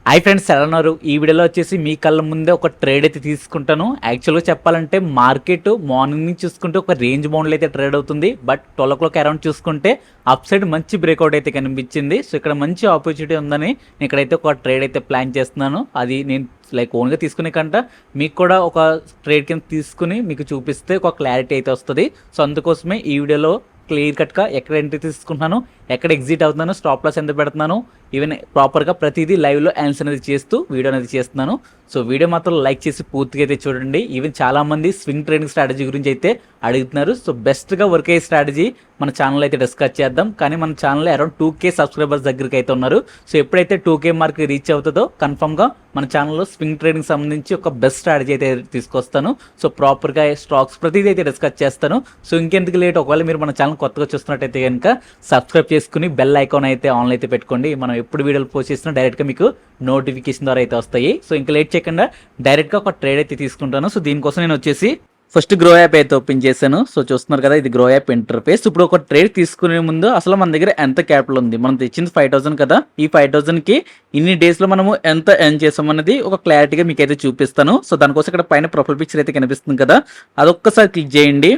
Hi friends, ఎలా ఉన్నారు? ఈ వీడియోలో వచ్చేసి మీ కళ్ళ ముందే ఒక ట్రేడ్ అయితే తీసుకుంటాను. యాక్చువల్గా చెప్పాలంటే మార్కెట్ మార్నింగ్ నుంచి చూసుకుంటే ఒక రేంజ్ బౌండ్లో అయితే ట్రేడ్ అవుతుంది. బట్ 12 o'clock అరౌండ్ చూసుకుంటే అప్ సైడ్ మంచి బ్రేక్అవుట్ అయితే కనిపించింది. సో ఇక్కడ మంచి ఆపర్చునిటీ ఉందని నేను ఇక్కడైతే ఒక ట్రేడ్ అయితే ప్లాన్ చేస్తున్నాను. అది నేను ఓన్గా తీసుకునే కంట మీకు కూడా ఒక ట్రేడ్ కింద తీసుకుని మీకు చూపిస్తే ఒక క్లారిటీ అయితే వస్తుంది. సో అందుకోసమే ఈ వీడియోలో క్లియర్ కట్గా ఎక్కడ ఎంట్రీ తీసుకుంటున్నాను, ఎక్కడ ఎగ్జిట్ అవుతున్నాను, స్టాప్ లాస్ ఎంత పెడుతున్నాను, ఈవెన్ ప్రాపర్గా ప్రతిదీ లైవ్లో ఆన్సర్ అనేది చేస్తూ వీడియో అనేది చేస్తున్నాను. సో వీడియో మాత్రం లైక్ చేసి పూర్తిగా అయితే చూడండి. ఈవెన్ చాలామంది స్వింగ్ ట్రేడింగ్ స్ట్రాటజీ గురించి అయితే అడుగుతున్నారు. సో బెస్ట్గా వర్క్ అయ్యే స్ట్రాటజీ మన ఛానల్ అయితే డిస్కస్ చేద్దాం. కానీ మన ఛానల్ అరౌండ్ 2K సబ్స్క్రైబర్స్ దగ్గరికి అయితే ఉన్నారు. సో ఎప్పుడైతే 2K మార్క్ రీచ్ అవుతుందో కన్ఫర్మ్గా మన ఛానల్లో స్వింగ్ ట్రేడింగ్ సంబంధించి ఒక బెస్ట్ స్ట్రాటజీ అయితే తీసుకొస్తాను. సో ప్రాపర్గా స్టాక్స్ ప్రతిదీ అయితే డిస్కస్ చేస్తాను. సో ఇంకెందుకు లేట్, ఒకవేళ మీరు మన ఛానల్ కొత్తగా చూస్తున్నట్టయితే కనుక సబ్స్క్రైబ్ చేసుకుని బెల్ ఐకాన్ అయితే ఆన్లో అయితే పెట్టుకోండి. మనం ఎప్పుడు వీడియోలు పోస్ట్ చేసినా డైరెక్ట్గా మీకు నోటిఫికేషన్ ద్వారా అయితే వస్తాయి. సో ఇంకా లేట్ చేయకుండా డైరెక్ట్గా ఒక ట్రేడ్ అయితే తీసుకుంటాను. సో దీనికోసం నేను వచ్చేసి ఫస్ట్ గ్రో యాప్ అయితే ఓపెన్ చేశాను. సో చూస్తున్నారు కదా, ఇది గ్రో యాప్ ఇంటర్ఫేస్. ఇప్పుడు ఒక ట్రేడ్ తీసుకునే ముందు అసలు మన దగ్గర ఎంత క్యాపిటల్ ఉంది, మనం తెచ్చింది 5,000 కదా, ఈ 5,000కి ఇన్ని డేస్లో మనము ఎంత ఎర్న్ చేసామన్నది ఒక క్లారిటీగా మీకు అయితే చూపిస్తాను. సో దానికోసం ఇక్కడ పైన ప్రొఫైల్ పిక్చర్ అయితే కనిపిస్తుంది కదా, అదొక్కసారి క్లిక్ చేయండి.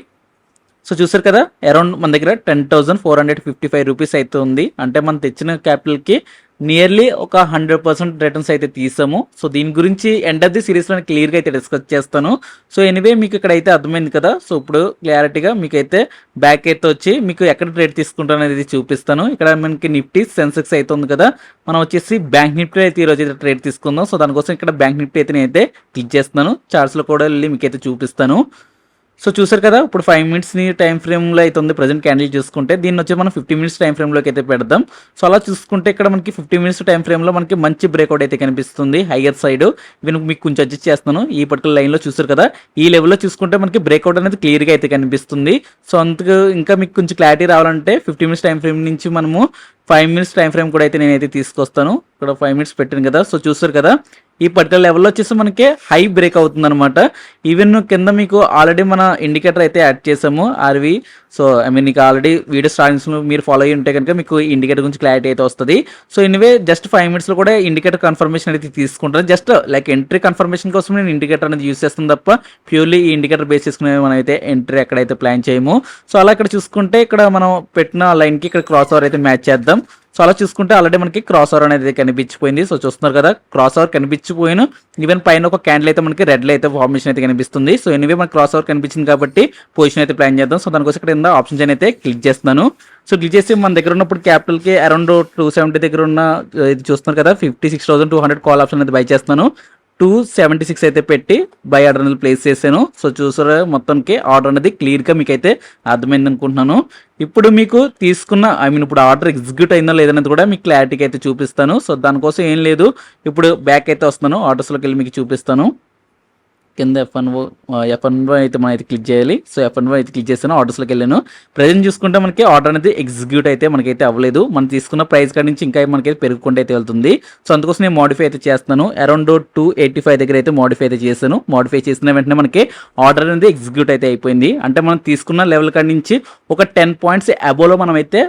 సో చూసారు కదా, అరౌండ్ మన దగ్గర 10,455 రూపీస్ అయితే ఉంది. అంటే మనం తెచ్చిన క్యాపిటల్కి నియర్లీ ఒక 100% రిటర్న్స్ అయితే తీసాము. సో దీని గురించి ఎండ్ ఆఫ్ ది సిరీస్లో క్లియర్గా అయితే డిస్కస్ చేస్తాను. సో ఎనీవే మీకు ఇక్కడ అయితే అర్థమైంది కదా. సో ఇప్పుడు క్లారిటీగా మీకైతే బ్యాక్ అయితే వచ్చి మీకు ఎక్కడ ట్రేడ్ తీసుకుంటాను అనేది చూపిస్తాను. ఇక్కడ మనకి నిఫ్టీ సెన్సెక్స్ అయితే ఉంది కదా, మనం వచ్చేసి బ్యాంక్ నిఫ్టీ అయితే ఈరోజు అయితే ట్రేడ్ తీసుకుందాం. సో దానికోసం ఇక్కడ బ్యాంక్ నిఫ్టీ అయితే నేనైతే క్లిక్ చేస్తున్నాను. చార్ట్స్లో కూడా వెళ్ళి మీకైతే చూపిస్తాను. సో చూసారు కదా, ఇప్పుడు 5 minutes టైం ఫ్రేమ్లో అయితే ఉంది ప్రజెంట్ క్యాండిల్ చూసుకుంటే. దీన్ని వచ్చి మనం 50 minutes టైం ఫ్రేమ్లోకి అయితే పెడదాం. సో అలా చూసుకుంటే ఇక్కడ మనకి 50 minutes టైం ఫ్రేమ్లో మనకి మంచి బ్రేక్అవుట్ అయితే కనిపిస్తుంది హైయర్ సైడ్. ఇవి మీకు కొంచెం అడ్జస్ట్ చేస్తున్నాను. ఈ పర్టికులర్ లైన్లో చూసారు కదా, ఈ లెవెల్లో చూసుకుంటే మనకి బ్రేక్అవుట్ అనేది క్లియర్గా అయితే కనిపిస్తుంది. సో అందుకు ఇంకా మీకు కొంచెం క్లారిటీ రావాలంటే 50 minutes టైం ఫ్రేమ్ నుంచి మనము 5 minutes టైం ఫ్రేమ్ కూడా అయితే నేనైతే తీసుకొస్తాను. ఇక్కడ 5 minutes పెట్టాను కదా. సో చూసారు కదా, ఈ పర్టికులర్ లెవెల్లో వచ్చేసి మనకి హై బ్రేక్ అవుతుంది అనమాట. ఈవెన్ కింద మీకు ఆల్రెడీ మన ఇండికేటర్ అయితే యాడ్ చేసాము ఆర్వి. సో ఐ మీన్ మీకు ఆల్రెడీ వీడియో స్టార్టింగ్స్లో మీరు ఫాలో అయ్యి ఉంటే కనుక మీకు ఇండికేటర్ గురించి క్లారిటీ అయితే వస్తుంది. సో ఎనివే జస్ట్ 5 minutesలో కూడా ఇండికేటర్ కన్ఫర్మేషన్ అయితే తీసుకుంటాను. జస్ట్ ఎంట్రీ కన్ఫర్మేషన్ కోసం నేను ఇండికేటర్ అనేది యూస్ చేస్తాను తప్ప ప్యూర్లీ ఈ ఇండికేటర్ బేస్ చేసుకునే మనం అయితే ఎంట్రీ ఎక్కడైతే ప్లాన్ చేయము. సో అలా ఇక్కడ చూసుకుంటే ఇక్కడ మనం పెట్టిన లైన్కి ఇక్కడ క్రాస్ ఓవర్ అయితే మ్యాచ్ చేద్దాం. సో అలా చూసుకుంటే ఆల్రెడీ మనకి క్రాస్ ఓవర్ అనేది కనిపించిపోయింది. సో చూస్తున్నారు కదా, క్రాస్ ఓవర్ కనిపించిపోయిన ఈవెన్ పైన ఒక క్యాండిల్ అయితే మనకి రెడ్లో అయితే ఫార్మేషన్ అయితే కనిపిస్తుంది. సో ఎనివే మనకి క్రాస్ ఓవర్ కనిపించింది కాబట్టి పొజిషన్ అయితే ప్లాన్ చేద్దాం. సో దానికోసం ఇక్కడ ఆప్షన్స్ అయితే క్లిక్ చేస్తున్నాను. సో క్లిక్ చేసి మన దగ్గర ఉన్నప్పుడు క్యాపిటల్కి అరౌండ్ 270 దగ్గర ఉన్న ఇది చూస్తున్నారు కదా, 56,200 కాల్ ఆప్షన్ అయితే బై చేస్తున్నాను. 276 అయితే పెట్టి బై ఆర్డర్ అనేది ప్లేస్ చేశాను. సో చూసారా, మొత్తానికి ఆర్డర్ అనేది క్లియర్గా మీకు అయితే అర్థమైంది అనుకుంటున్నాను. ఇప్పుడు మీకు తీసుకున్న ఇప్పుడు ఆర్డర్ ఎగ్జిక్యూట్ అయిందో లేదనేది కూడా మీకు క్లారిటీగా అయితే చూపిస్తాను. సో దానికోసం ఏం లేదు, ఇప్పుడు బ్యాక్ అయితే వస్తున్నాను, ఆర్డర్స్లోకి వెళ్ళి మీకు చూపిస్తాను. కింద F1 అయితే మనం అయితే క్లిక్ చేయాలి. సో F1 అయితే క్లిక్ చేస్తాను, ఆర్డర్స్లోకి వెళ్ళాను. ప్రజెంట్ చూసుకుంటే మనకి ఆర్డర్ అనేది ఎగ్జిక్యూట్ అయితే మనకైతే అవ్వలేదు. మనం తీసుకున్న ప్రైస్ కాడి నుంచి ఇంకా మనకైతే పెరుగుకుంటే అయితే వెళ్తుంది. సో అందుకోసం నేను మోడిఫై అయితే చేస్తాను. అరౌండ్ 285 దగ్గర అయితే మోడిఫై అయితే చేశాను. మోడిఫై చేసిన వెంటనే మనకి ఆర్డర్ అనేది ఎగ్జిక్యూట్ అయితే అయిపోయింది. అంటే మనం తీసుకున్న లెవెల్ కాడి నుంచి ఒక 10 points అబోలో మనం అయితే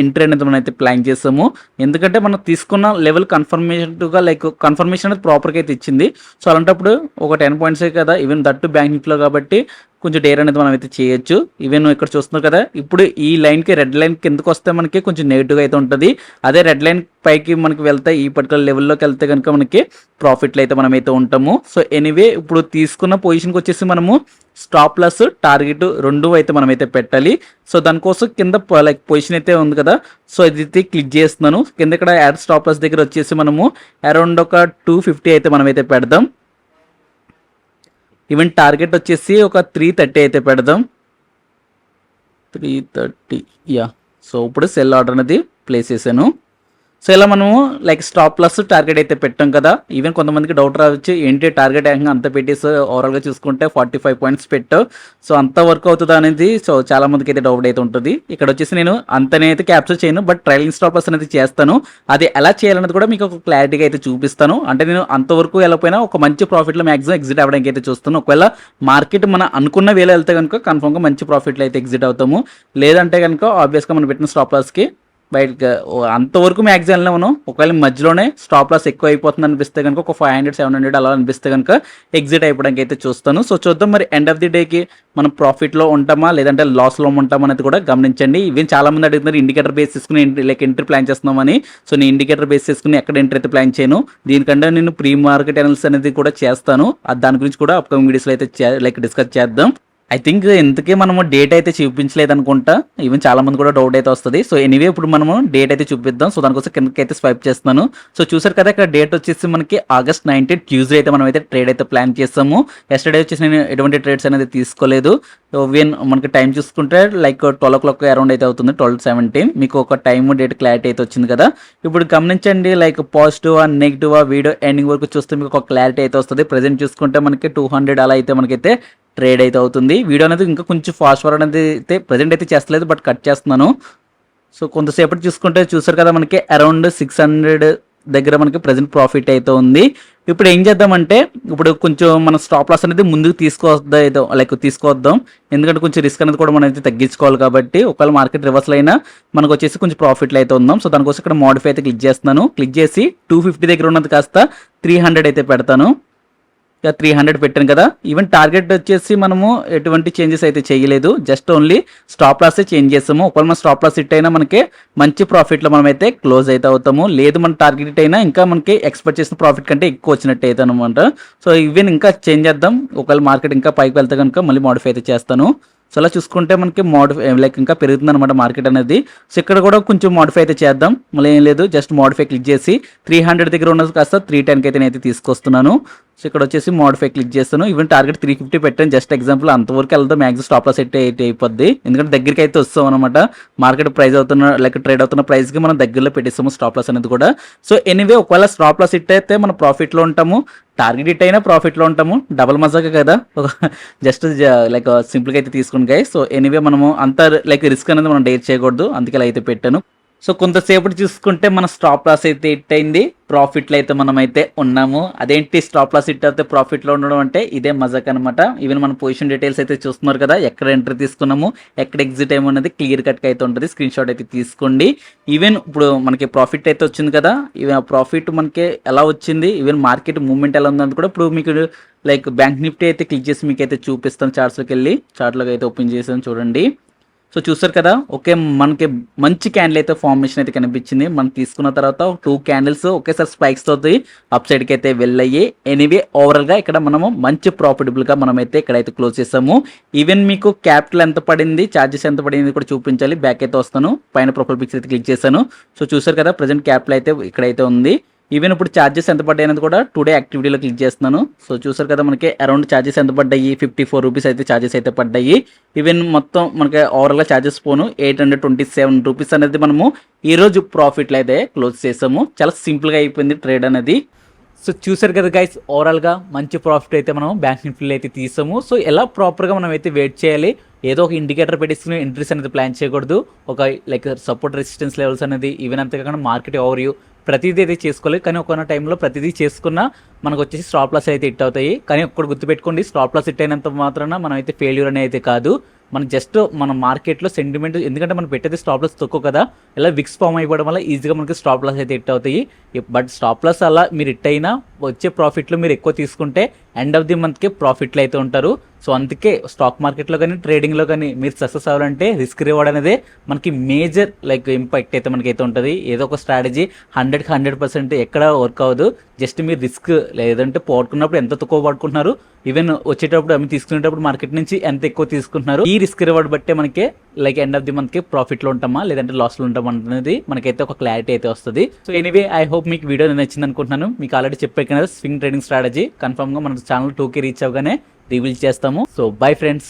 ఎంట్రీ అనేది మనం అయితే ప్లాన్ చేస్తాము. ఎందుకంటే మనం తీసుకున్న లెవెల్ కన్ఫర్మేషన్గా కన్ఫర్మేషన్ అనేది ప్రాపర్గా అయితే ఇచ్చింది. సో అలాంటప్పుడు ఒక 10 points కదా, ఈవెన్ దట్టు బ్యాంక్ నిఫ్టీలో కాబట్టి కొంచెం డేర్ అనేది మనం అయితే చేయొచ్చు. ఈవెన్ ఇక్కడ చూస్తున్నారు కదా, ఇప్పుడు ఈ లైన్కి రెడ్ లైన్ కిందకు వస్తే మనకి కొంచెం నెగిటివ్గా అయితే ఉంటుంది. అదే రెడ్ లైన్ పైకి మనకి వెళ్తే ఈ పర్టికులర్ లెవెల్లోకి వెళ్తే కనుక మనకి ప్రాఫిట్లు అయితే మనం అయితే ఉంటాము. సో ఎనీవే ఇప్పుడు తీసుకున్న పొజిషన్కి వచ్చేసి మనము స్టాప్ లాస్ టార్గెట్ రెండు అయితే మనం అయితే పెట్టాలి. సో దానికోసం కింద పొజిషన్ అయితే ఉంది కదా, సో ఇది క్లిక్ చేస్తున్నాను. కింద ఇక్కడ యాడ్ స్టాప్ లాస్ దగ్గర వచ్చేసి మనము అరౌండ్ ఒక 250 అయితే మనం అయితే పెడదాం. ఈవెన్ టార్గెట్ వచ్చేసి ఒక 330 అయితే పెడదాం. 330 యా. సో ఇప్పుడు సెల్ ఆర్డర్ అనేది ప్లేస్ చేశాను. సో ఇలా మనము స్టాప్ లాస్ టార్గెట్ అయితే పెట్టాం కదా. ఈవెన్ కొంతమందికి డౌట్ రావచ్చు, ఏంటి టార్గెట్ అంత పెట్టేసి ఓవరాల్గా చూసుకుంటే 45 points పెట్టావు, సో అంత వర్క్ అవుతుందా అనేది సో చాలా మందికి అయితే డౌట్ అయితే ఉంటుంది. ఇక్కడ వచ్చేసి నేను అంతనే అయితే క్యాప్చర్ చేయను, బట్ ట్రైలింగ్ స్టాప్ లాస్ అనేది చేస్తాను. అది ఎలా చేయాలనేది కూడా మీకు ఒక క్లారిటీగా అయితే చూపిస్తాను. అంటే నేను అంతవరకు వెళ్ళకపోయినా ఒక మంచి ప్రాఫిట్లో మ్యాక్సిమం ఎగ్జిట్ అవ్వడానికి అయితే చూస్తాను. ఒకవేళ మార్కెట్ మన అనుకున్న వేళ వెళ్తే కనుక కన్ఫర్మ్గా మంచి ప్రాఫిట్లో అయితే ఎగ్జిట్ అవుతాము. లేదంటే కనుక ఆబ్వియస్గా మనం పెట్టిన స్టాప్ లాస్కి బయట అంతవరకు మ్యాక్సిమం వెళ్ళినా మనం ఒకవేళ మధ్యలోనే స్టాప్ లాస్ ఎక్కువ అయిపోతుంది అనిపిస్తే కనుక ఒక 500-700 అలా అనిపిస్తే కనుక ఎగ్జిట్ అయిపోవడానికి అయితే చూస్తాను. సో చూద్దాం మరి ఎండ్ ఆఫ్ ది డేకి మనం ప్రాఫిట్లో ఉంటామా లేదంటే లాస్లో ఉంటామా అనేది కూడా గమనించండి. ఇవి చాలా మంది అడుగుతున్నారు ఇండికేటర్ బేస్ చేసుకుని లైక్ ఎంట్రీ ప్లాన్ చేస్తున్నామని. సో నేను ఇండికేటర్ బేస్ చేసుకుని ఎక్కడ ఎంట్రీ అయితే ప్లాన్ చేయను. దీనికంటే నేను ప్రీ మార్కెట్ అనాలిసిస్ అనేది కూడా చేస్తాను. దాని గురించి కూడా అప్కమింగ్ వీడియోస్లో అయితే లైక్ డిస్కస్ చేద్దాం. ఐ థింక్ ఇంతకీ మనము డేట్ అయితే చూపించలేదు అనుకుంటా. ఈవెన్ చాలా మంది కూడా డౌట్ అయితే వస్తుంది. సో ఎనీవే ఇప్పుడు మనము డేట్ అయితే చూపిద్దాం. సో దానికోసం కిందకైతే స్వైప్ చేస్తున్నాను. సో చూసారు కదా ఇక్కడ డేట్ వచ్చేసి మనకి August 19 ట్యూస్డే అయితే మనం అయితే ట్రేడ్ అయితే ప్లాన్ చేస్తాము. ఎస్టర్డే వచ్చేసి నేను ఎటువంటి ట్రేడ్స్ అనేది తీసుకోలేదు. ఈవెన్ మనకి టైం చూసుకుంటే లైక్ 12 o'clock అరౌండ్ అయితే అవుతుంది, 12:17. మీకు ఒక టైం డేట్ క్లారిటీ అయితే వచ్చింది కదా. ఇప్పుడు గమనించండి like positive negative video ending వరకు చూస్తే మీకు ఒక క్లారిటీ అయితే వస్తుంది. ప్రెజెంట్ చూసుకుంటే మనకి 200 అలా అయితే మనకైతే ట్రేడ్ అయితే అవుతుంది. వీడియో అనేది ఇంకా కొంచెం ఫాస్ట్ ఫార్వర్డ్ అనేది అయితే ప్రజెంట్ అయితే చేస్తలేదు, బట్ కట్ చేస్తున్నాను. సో కొంతసేపటి చూసుకుంటే చూసారు కదా మనకి అరౌండ్ 600 దగ్గర మనకి ప్రజెంట్ ప్రాఫిట్ అయితే ఉంది. ఇప్పుడు ఏం చేద్దామంటే ఇప్పుడు కొంచెం మన స్టాప్ లాస్ అనేది ముందుకు తీసుకొద్దాం. ఎందుకంటే కొంచెం రిస్క్ అనేది కూడా మనం అయితే తగ్గించుకోవాలి కాబట్టి. ఒకవేళ మార్కెట్ రివర్సల్ అయినా మనకు వచ్చేసి కొంచెం ప్రాఫిట్లో అయితే ఉందాం. సో దానికోసం ఇక్కడ మోడిఫై అయితే క్లిక్ చేస్తున్నాను. క్లిక్ చేసి 250 దగ్గర ఉన్నది కాస్త 300 అయితే పెడతాను. 300 పెట్టాను కదా. ఈవెన్ టార్గెట్ వచ్చేసి మనము ఎటువంటి చేంజెస్ అయితే చేయలేదు, just only stop loss change చేస్తాము. ఒకవేళ మన స్టాప్ లాస్ హిట్ అయినా మనకి మంచి ప్రాఫిట్లో మనం అయితే క్లోజ్ అయితే అవుతాము. లేదు మన టార్గెట్ హిట్ అయినా ఇంకా మనకి ఎక్స్పెక్ట్ చేసిన ప్రాఫిట్ కంటే ఎక్కువ వచ్చినట్టు అయితే అనమాట. సో ఈవెన్ ఇంకా చేంజ్ చేద్దాం. ఒకవేళ మార్కెట్ ఇంకా పైకి వెళ్తే కనుక మళ్ళీ మోడిఫై అయితే చేస్తాను. సో అలా చూసుకుంటే మనకి మోడిఫై లైక్ ఇంకా పెరుగుతుంది అనమాట మార్కెట్ అనేది. సో ఇక్కడ కూడా కొంచెం మోడిఫై అయితే చేద్దాం. మళ్ళీ ఏం లేదు, జస్ట్ మోడిఫై క్లిక్ చేసి 300 దగ్గర ఉన్నది కాస్త 310 అయితే నేనైతే తీసుకొస్తున్నాను. సో ఇక్కడ వచ్చేసి మోడిఫై క్లిక్ చేస్తాను. ఈవెన్ టార్గెట్ 350 పెట్టాను, జస్ట్ ఎగ్జాంపుల్ అంతవరకు వెళ్దాం. మ్యాక్సిమం స్టాప్ లాస్ అయితే అయిపోద్ది, ఎందుకంటే దగ్గరికి అయితే వస్తాం అనమాట. మార్కెట్ ప్రైస్ అవుతున్న లైక్ ట్రేడ్ అవుతున్న ప్రైస్కి మనం దగ్గరలో పెట్టేస్తాము స్టాప్ లాస్ అనేది కూడా. సో ఎనీవే ఒకవేళ స్టాప్ లాస్ హిట్ అయితే మనం ప్రాఫిట్లో ఉంటాము, టార్గెట్ హిట్ అయినా ప్రాఫిట్లో ఉంటాము. డబల్ మజాగా కదా, జస్ట్ లైక్ సింపుల్గా అయితే తీసుకోండి గైస్. సో ఎనీవే మనము అంత లైక్ రిస్క్ అనేది మనం డేర్ చేయకూడదు, అందుకే ఇలా అయితే పెట్టాను. సో కొంతసేపటి చూసుకుంటే మన స్టాప్ లాస్ అయితే హిట్ అయింది, ప్రాఫిట్లో అయితే మనం అయితే ఉన్నాము. అదేంటి స్టాప్ లాస్ హిట్ అయితే ప్రాఫిట్లో ఉండడం అంటే ఇదే మజాక్ అనమాట. ఈవెన్ మన పొజిషన్ డీటెయిల్స్ అయితే చూస్తున్నారు కదా, ఎక్కడ ఎంట్రీ తీసుకున్నాము ఎక్కడ ఎగ్జిట్ అయ్యాము అనేది క్లియర్ కట్గా అయితే ఉంటుంది. స్క్రీన్ షాట్ అయితే తీసుకోండి. ఈవెన్ ఇప్పుడు మనకి ప్రాఫిట్ అయితే వచ్చింది కదా, ఈవెన్ ఆ ప్రాఫిట్ మనకి ఎలా వచ్చింది, ఈవెన్ మార్కెట్ మూవ్మెంట్ ఎలా ఉందని కూడా ఇప్పుడు మీకు లైక్ బ్యాంక్ నిఫ్టీ అయితే క్లిక్ చేసి మీకు అయితే చూపిస్తాను. చార్ట్స్లోకి వెళ్ళి చార్ట్లోకి అయితే ఓపెన్ చేసాను చూడండి. సో చూసారు కదా, ఓకే మనకి మంచి క్యాండిల్ అయితే ఫార్మేషన్ అయితే కనిపించింది. మనం తీసుకున్న తర్వాత 2 క్యాండిల్స్ ఒకేసారి స్పైక్స్ తోటి అప్ సైడ్కి అయితే వెళ్ళయ్యి. ఎనీవే ఓవరాల్గా ఇక్కడ మనము మంచి ప్రాఫిటబుల్గా మనమైతే ఇక్కడైతే క్లోజ్ చేసాము. ఈవెన్ మీకు క్యాపిటల్ ఎంత పడింది, ఛార్జెస్ ఎంత పడింది కూడా చూపించాలి. బ్యాక్ అయితే వస్తాను, పైన ప్రొఫైల్ పిక్స్ అయితే క్లిక్ చేశాను. సో చూసారు కదా ప్రజెంట్ క్యాపిటల్ అయితే ఇక్కడైతే ఉంది. ఈవెన్ ఇప్పుడు ఛార్జెస్ ఎంత పడ్డాయి అనేది కూడా టుడే యాక్టివిటీలో క్లిక్ చేస్తున్నాను. సో చూసారు కదా మనకి అరౌండ్ ఛార్జెస్ ఎంత పడ్డాయి, 54 రూపీస్ అయితే ఛార్జెస్ అయితే పడ్డాయి. ఈవెన్ మొత్తం మనకి ఓవరాల్గా ఛార్జెస్ పోను 827 రూపీస్ అనేది మనము ఈరోజు ప్రాఫిట్లో అయితే క్లోజ్ చేసాము. చాలా సింపుల్గా అయిపోయింది ట్రేడ్ అనేది. సో చూసారు కదా గైస్, ఓవరాల్గా మంచి ప్రాఫిట్ అయితే మనం బ్యాంక్ నిఫ్టీలో అయితే తీసాము. సో ఎలా ప్రాపర్గా మనం అయితే వెయిట్ చేయాలి, ఏదో ఒక ఇండికేటర్ పెట్టేసుకుని ఎంట్రీస్ అనేది ప్లాన్ చేయకూడదు. ఒక లైక్ సపోర్ట్ రెసిస్టెన్స్ లెవెల్స్ అనేది ఈవెన్ అంతేకాకుండా మార్కెట్ ఓవర్ వ్యూ ప్రతిదీ అయితే చేసుకోవాలి. కానీ ఒక టైంలో ప్రతిదీ చేసుకున్నా మనకు వచ్చేసి స్టాప్ లాస్ అయితే హిట్ అవుతాయి. కానీ ఒక్కటి గుర్తుపెట్టుకోండి, స్టాప్ లాస్ హిట్ అయినంత మాత్రాన మనం అయితే ఫెయిల్యూర్ అనేది అయితే కాదు. మనం జస్ట్ మన మార్కెట్లో సెంటిమెంట్, ఎందుకంటే మనం పెట్టేది స్టాప్ లాస్ తక్కువ కదా, ఇలా విక్స్ ఫామ్ అయిపోవడం వల్ల ఈజీగా మనకి స్టాప్ లాస్ అయితే హిట్ అవుతాయి. బట్ స్టాప్ లాస్ అలా మీరు హిట్ అయినా వచ్చే ప్రాఫిట్లో మీరు ఎక్కువ తీసుకుంటే ఎండ్ ఆఫ్ ది మంత్కి ప్రాఫిట్లో అయితే ఉంటారు. సో అందుకే స్టాక్ మార్కెట్లో కానీ ట్రేడింగ్లో కానీ మీరు సక్సెస్ అవ్వాలంటే రిస్క్ రివార్డ్ అనేది మనకి మేజర్ లైక్ ఇంపాక్ట్ అయితే మనకైతే ఉంటుంది. ఏదో ఒక స్ట్రాటజీ 100% ఎక్కడ వర్క్ అవ్వదు. జస్ట్ మీరు రిస్క్ లేదంటే పోగొట్టుకున్నప్పుడు ఎంత తక్కువ పడుకుంటున్నారు, ఈవెన్ వచ్చేటప్పుడు అవి తీసుకునేటప్పుడు మార్కెట్ నుంచి ఎంత ఎక్కువ తీసుకుంటున్నారు, ఈ రిస్క్ రివార్డ్ బట్టే మనకి లైక్ ఎండ్ ఆఫ్ ది మంత్కి ప్రాఫిట్లో ఉంటామా లేదంటే లాస్లో ఉంటామా అనేది మనకైతే ఒక క్లారిటీ అయితే వస్తుంది. సో ఎనీవే ఐ హోప్ మీకు వీడియో నచ్చింది అనుకుంటున్నాను. మీకు ఆల్రెడీ చెప్పే కదా స్వింగ్ ట్రేడింగ్ స్ట్రాటజీ కన్ఫర్మ్గా మన ఛానల్ 2K రీచ్ అవ్వగానే రివీల్ చేస్తాము. So bye friends.